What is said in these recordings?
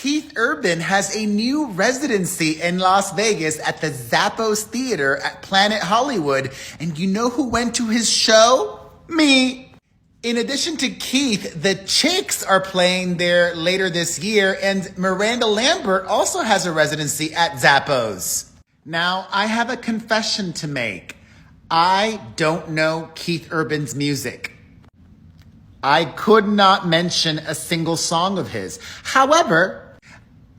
Keith Urban has a new residency in Las Vegas at the Zappos Theater at Planet Hollywood. And you know who went to his show? Me. In addition to Keith, the Chicks are playing there later this year, and Miranda Lambert also has a residency at Zappos. Now, I have a confession to make. I don't know Keith Urban's music. I could not mention a single song of his. However,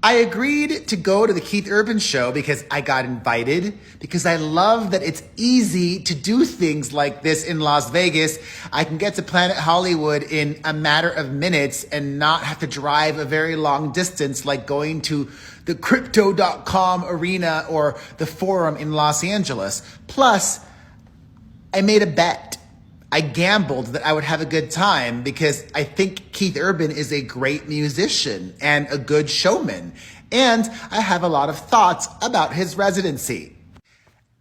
I agreed to go to the Keith Urban show because I got invited, because I love that it's easy to do things like this in Las Vegas. I can get to Planet Hollywood in a matter of minutes and not have to drive a very long distance like going to the Crypto.com arena or the Forum in Los Angeles. Plus, I made a bet. I gambled that I would have a good time because I think Keith Urban is a great musician and a good showman. And I have a lot of thoughts about his residency.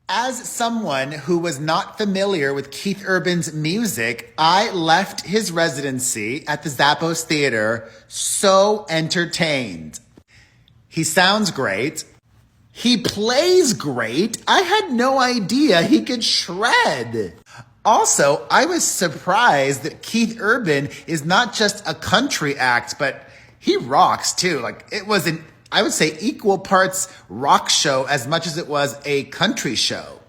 As someone who was not familiar with Keith Urban's music, I left his residency at the Zappos Theater so entertained. He sounds great. He plays great. I had no idea he could shred. Also, I was surprised that Keith Urban is not just a country act, but he rocks too. Like, it was I would say, equal parts rock show as much as it was a country show.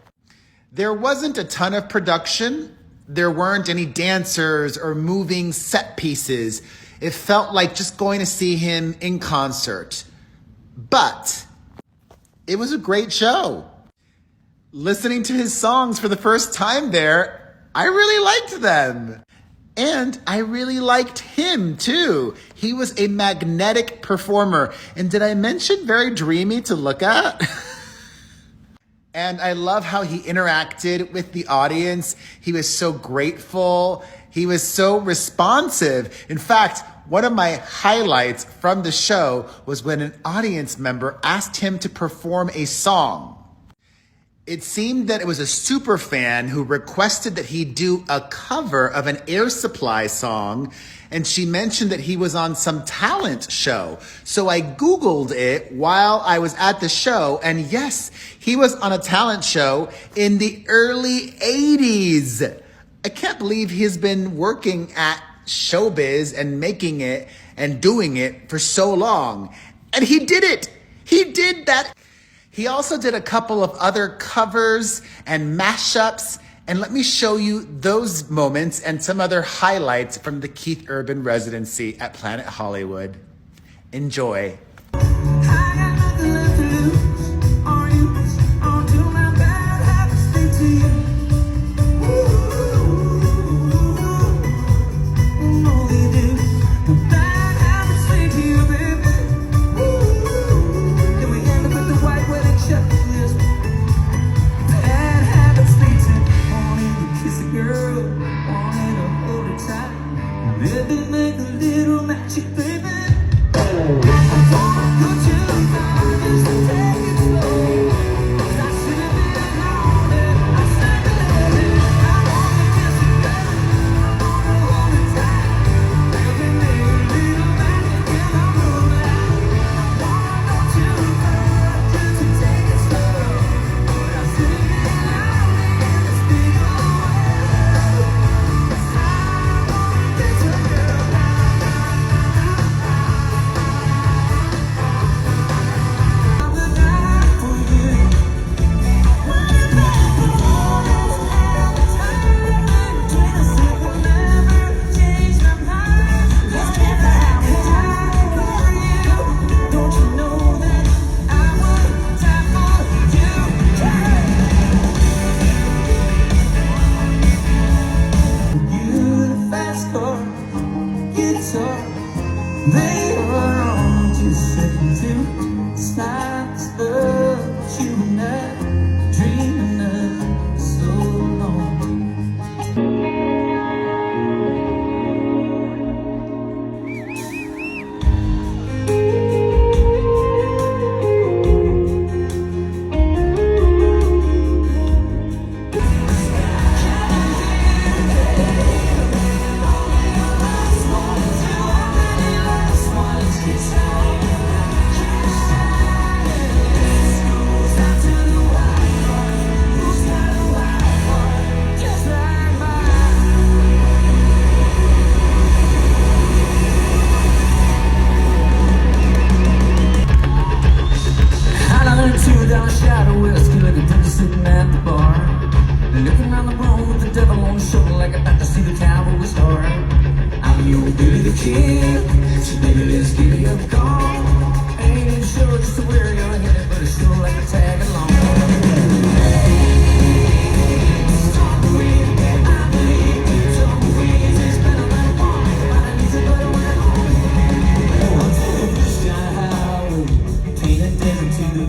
There wasn't a ton of production. There weren't any dancers or moving set pieces. It felt like just going to see him in concert. But it was a great show. Listening to his songs for the first time there, I really liked them. And I really liked him too. He was a magnetic performer. And did I mention very dreamy to look at? And I love how he interacted with the audience. He was so grateful. He was so responsive. In fact, one of my highlights from the show was when an audience member asked him to perform a song. It seemed that it was a super fan who requested that he do a cover of an Air Supply song, and she mentioned that he was on some talent show. So I Googled it while I was at the show, and yes, he was on a talent show in the early 80s. I can't believe he's been working at showbiz and making it and doing it for so long. And he did it. He did that. He also did a couple of other covers and mashups, and let me show you those moments and some other highlights from the Keith Urban residency at Planet Hollywood. Enjoy. Baby, make a little magic, baby.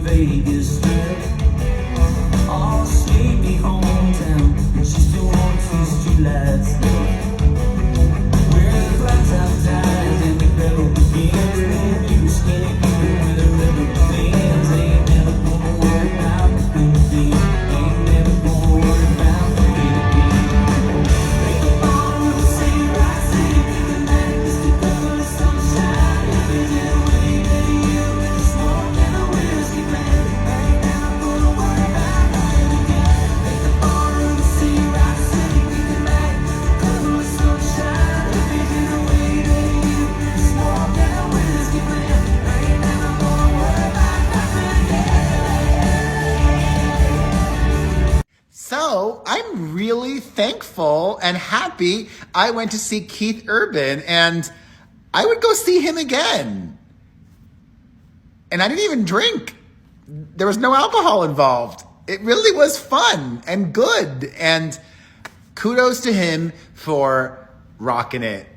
Vegas Strip. Oh, sleepy hometown, and she still wants these streetlights lit. Where the clouds have died and the battle begins. When you skin with a river begins. Ain't never gonna worry about the Philippines. Ain't never gonna worry about the Philippines. Break the bottom of the same rock city. The night is the cover of sunshine. Living in a way to you. Smoke and a whiskey man. Ain't never gonna worry about nothing again. Break the bottom of the same rock city. The night is the cover of sunshine. Living in a way to you. Smoke and a whiskey man. Ain't never gonna worry about nothing again. So I'm really thankful and happy I went to see Keith Urban, and I would go see him again. And I didn't even drink. There was no alcohol involved. It really was fun and good. And kudos to him for rocking it.